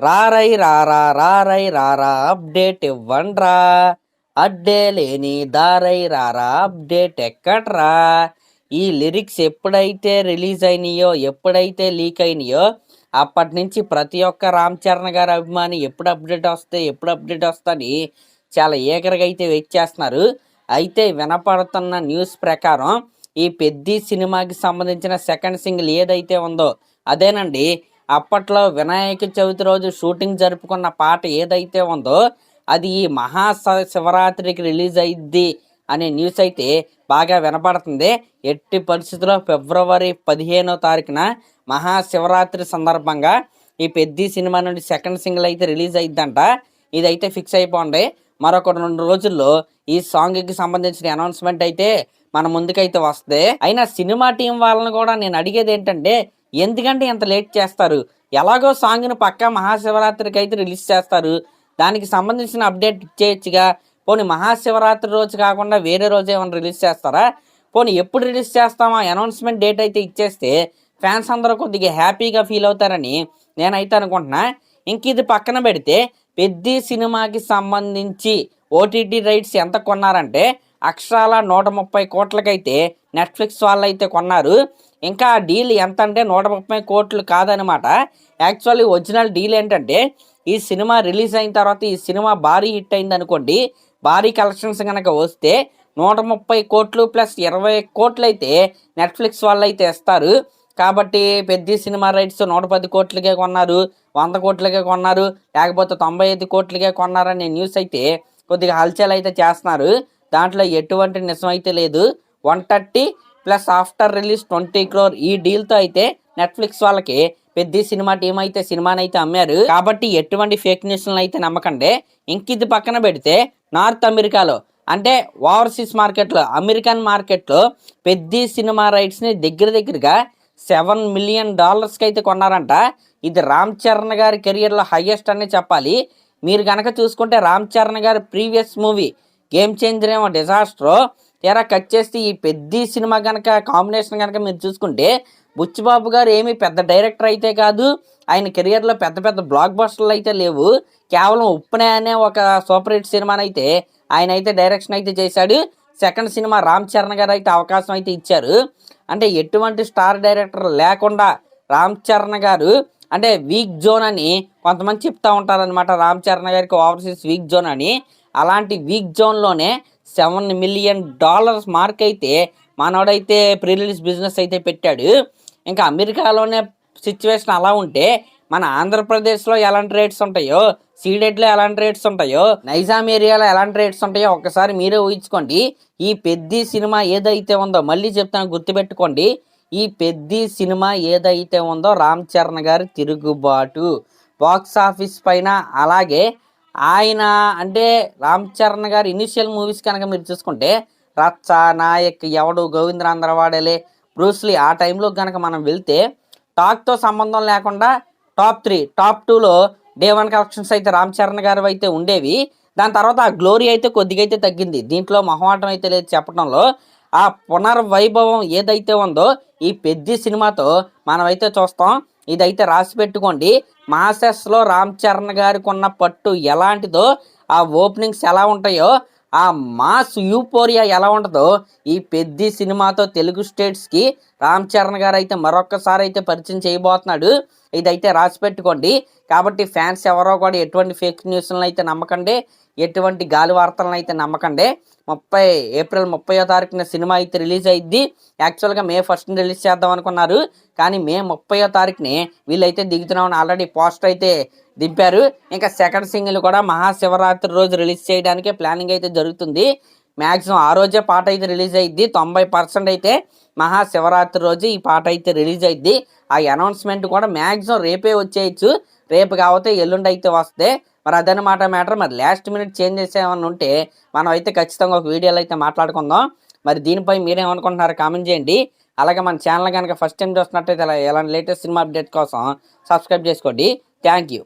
రారై రారా రారై రారా అప్డేట్ ఇవ్వండ్రా, అడ్డే లేని దారై రారా అప్డేట్ ఎక్కడ్రా. ఈ లిరిక్స్ ఎప్పుడైతే రిలీజ్ అయినాయో, ఎప్పుడైతే లీక్ అయినాయో అప్పటి నుంచి ప్రతి ఒక్క రామ్ చరణ్ గారి అభిమాని ఎప్పుడు అప్డేట్ వస్తాని చాలా ఏకరగా అయితే వెయిట్ చేస్తున్నారు. అయితే వినపడుతున్న న్యూస్ ప్రకారం ఈ పెద్ది సినిమాకి సంబంధించిన సెకండ్ సింగిల్ ఏదైతే ఉందో అదేనండి. అప్పట్లో వినాయక చవితి రోజు షూటింగ్ జరుపుకున్న పాట ఏదైతే ఉందో అది ఈ శివరాత్రికి రిలీజ్ అయ్యిద్ది అనే న్యూస్ అయితే బాగా వినపడుతుంది. ఎట్టి పరిస్థితుల్లో ఫిబ్రవరి 15వ తారీఖున మహాశివరాత్రి సందర్భంగా ఈ పెద్ది సినిమా నుండి సెకండ్ సింగిల్ అయితే రిలీజ్ అయ్యిద్దంట. ఇదైతే ఫిక్స్ అయిపోండి. మరొక 2 రోజుల్లో ఈ సాంగ్కి సంబంధించిన అనౌన్స్మెంట్ అయితే మన ముందుకైతే వస్తుంది. అయినా సినిమా టీం వాళ్ళని కూడా నేను అడిగేది ఏంటంటే, ఎందుకంటే ఇంత లేట్ చేస్తారు? ఎలాగో సాంగ్ను పక్కా మహాశివరాత్రికి అయితే రిలీజ్ చేస్తారు, దానికి సంబంధించిన అప్డేట్ ఇచ్చేయచ్చుగా. పోనీ మహాశివరాత్రి రోజు కాకుండా వేరే రోజు ఏమైనా రిలీజ్ చేస్తారా? పోనీ ఎప్పుడు రిలీజ్ చేస్తామా అనౌన్స్మెంట్ డేట్ అయితే ఇచ్చేస్తే ఫ్యాన్స్ అందరూ కొద్దిగా హ్యాపీగా ఫీల్ అవుతారని నేనైతే అనుకుంటున్నా. ఇంక ఇది పక్కన పెడితే పెద్ది సినిమాకి సంబంధించి ఓటీటీ రైట్స్ ఎంత కొన్నారంటే అక్షరాల 130 కోట్లకైతే నెట్ఫ్లిక్స్ వాళ్ళు అయితే కొన్నారు. ఇంకా ఆ డీల్ ఎంత అంటే 130 కోట్లు కాదనమాట. యాక్చువల్లీ ఒరిజినల్ డీల్ ఏంటంటే ఈ సినిమా రిలీజ్ అయిన తర్వాత ఈ సినిమా భారీ హిట్ అయింది అనుకోండి, భారీ కలెక్షన్స్ కనుక వస్తే 130 కోట్లు ప్లస్ 20 కోట్లు అయితే నెట్ఫ్లిక్స్ వాళ్ళు అయితే ఇస్తారు. కాబట్టి పెద్ద సినిమా రైట్స్ 110 కోట్లకే కొన్నారు, 100 కోట్లకే కొన్నారు, లేకపోతే 95 కోట్లకే కొన్నారనే న్యూస్ అయితే కొద్దిగా హల్చల్ అయితే చేస్తున్నారు. దాంట్లో ఎటువంటి నిజం అయితే లేదు. 130 ప్లస్ ఆఫ్టర్ రిలీజ్ 20 crore ఈ డీల్తో అయితే నెట్ఫ్లిక్స్ వాళ్ళకి పెద్ద సినిమా టీం అయితే సినిమాని అయితే అమ్మారు. కాబట్టి ఎటువంటి ఫేక్ న్యూస్లను అయితే నమ్మకండి. ఇంక ఇది పక్కన పెడితే నార్త్ అమెరికాలో అంటే ఓవర్సీస్ మార్కెట్లో, అమెరికన్ మార్కెట్లో పెద్ద సినిమా రైట్స్ని దగ్గరగా $7 million అయితే కొన్నారంట. ఇది రామ్ చరణ్ గారి కెరియర్లో హైయెస్ట్ అనే చెప్పాలి. మీరు కనుక చూసుకుంటే రామ్ చరణ్ గారి ప్రీవియస్ మూవీ గేమ్ చేంజర్ ఏమో డిజాస్టర్, తీరా కట్ చేస్తే ఈ పెద్ద సినిమా కనుక కాంబినేషన్ కనుక మీరు చూసుకుంటే బుచ్చిబాబు గారు ఏమీ పెద్ద డైరెక్టర్ అయితే కాదు, ఆయన కెరియర్లో పెద్ద బ్లాక్ బస్టర్లు అయితే లేవు. కేవలం ఉప్పునే అనే ఒక సూపర్ హిట్ సినిమాని అయితే ఆయన అయితే డైరెక్షన్ అయితే చేశాడు. సెకండ్ సినిమా రామ్ చరణ్ గారు అయితే అవకాశం అయితే ఇచ్చారు. అంటే ఎటువంటి స్టార్ డైరెక్టర్ లేకుండా రామ్ చరణ్ గారు అంటే వీక్ జోన్ అని కొంతమంది చెప్తా ఉంటారనమాట. రామ్ చరణ్ గారికి ఓవర్సీస్ వీక్ జోన్ అని. అలాంటి వీక్ జోన్లోనే $7 million మార్క్ అయితే మనోడైతే ప్రీ రిలీజ్ బిజినెస్ అయితే పెట్టాడు. ఇంకా అమెరికాలోనే సిచ్యువేషన్ అలా ఉంటే మన ఆంధ్రప్రదేశ్లో ఎలాంటి రేట్స్ ఉంటాయో, సీడెడ్లో ఎలాంటి రేట్స్ ఉంటాయో, నైజాం ఏరియాలో ఎలాంటి రేట్స్ ఉంటాయో ఒక్కసారి మీరే ఊహించుకోండి. ఈ పెద్ద సినిమా ఏదైతే ఉందో మళ్ళీ చెప్తాను, గుర్తుపెట్టుకోండి. ఈ పెద్ద సినిమా ఏదైతే ఉందో రామ్ చరణ్ గారి తిరుగుబాటు బాక్స్ ఆఫీస్ పైన, అలాగే ఆయన అంటే రామ్ చరణ్ గారి ఇనిషియల్ మూవీస్ కనుక మీరు చూసుకుంటే రచ్చ, నాయక్, ఎవడు, గోవిందరాంధ్రవాడలే, బ్రూస్లీ ఆ టైంలో కనుక మనం వెళ్తే టాక్తో సంబంధం లేకుండా టాప్ 3, టాప్ 2లో డే 1 కలెక్షన్స్ అయితే రామ్ చరణ్ గారు అయితే ఉండేవి. దాని తర్వాత ఆ గ్లోరీ అయితే కొద్దిగా అయితే తగ్గింది. దీంట్లో మొహమాటం అయితే లేదు చెప్పడంలో. ఆ పునర్వైభవం ఏదైతే ఉందో ఈ పెద్ద సినిమాతో మనమైతే చూస్తాం. ఇదైతే రాసి పెట్టుకోండి. మాసెస్లో రామ్ చరణ్ గారికి ఉన్న పట్టు ఎలాంటిదో, ఆ ఓపెనింగ్స్ ఎలా ఉంటాయో, ఆ మాస్ యూపోరియా ఎలా ఉంటుందో ఈ పెద్ద సినిమాతో తెలుగు స్టేట్స్కి రామ్ చరణ్ గారు అయితే మరొక్కసారి అయితే పరిచయం చేయబోతున్నాడు. ఇదైతే రాసి పెట్టుకోండి. కాబట్టి ఫ్యాన్స్ ఎవరో కూడా ఎటువంటి ఫేక్ న్యూస్లను అయితే నమ్మకండి, ఎటువంటి గాలి వార్తలను అయితే నమ్మకండి. ఏప్రిల్ 30వ తారీఖున సినిమా అయితే రిలీజ్ అయ్యిద్ది. యాక్చువల్గా May 1st రిలీజ్ చేద్దాం అనుకున్నారు, కానీ May 30వ తారీఖుని వీళ్ళైతే దిగుతున్నామని ఆల్రెడీ పోస్టర్ అయితే దింపారు. ఇంకా సెకండ్ సింగిల్ కూడా మహాశివరాత్రి రోజు రిలీజ్ చేయడానికి ప్లానింగ్ అయితే జరుగుతుంది. మ్యాక్సిమం ఆ రోజే పాట అయితే రిలీజ్ అయ్యిద్ది. 90% అయితే మహాశివరాత్రి రోజు ఈ పాట అయితే రిలీజ్ అయ్యిద్ది. ఆ అనౌన్స్మెంట్ కూడా మ్యాక్సిమం రేపే వచ్చేయచ్చు, రేపు కాకపోతే ఎల్లుండి అయితే వస్తే. మరి అదనమాట మ్యాటర్. మరి లాస్ట్ మినిట్ చేంజెస్ ఏమైనా ఉంటే మనం అయితే ఖచ్చితంగా ఒక వీడియోలో అయితే మాట్లాడుకుందాం. మరి దీనిపై మీరేమనుకుంటున్నారో కామెంట్ చేయండి. అలాగే మన ఛానల్ కనుక ఫస్ట్ టైం చూస్తున్నట్టయితే ఎలాంటి లేటెస్ట్ సినిమా అప్డేట్ కోసం సబ్స్క్రైబ్ చేసుకోండి. Thank you.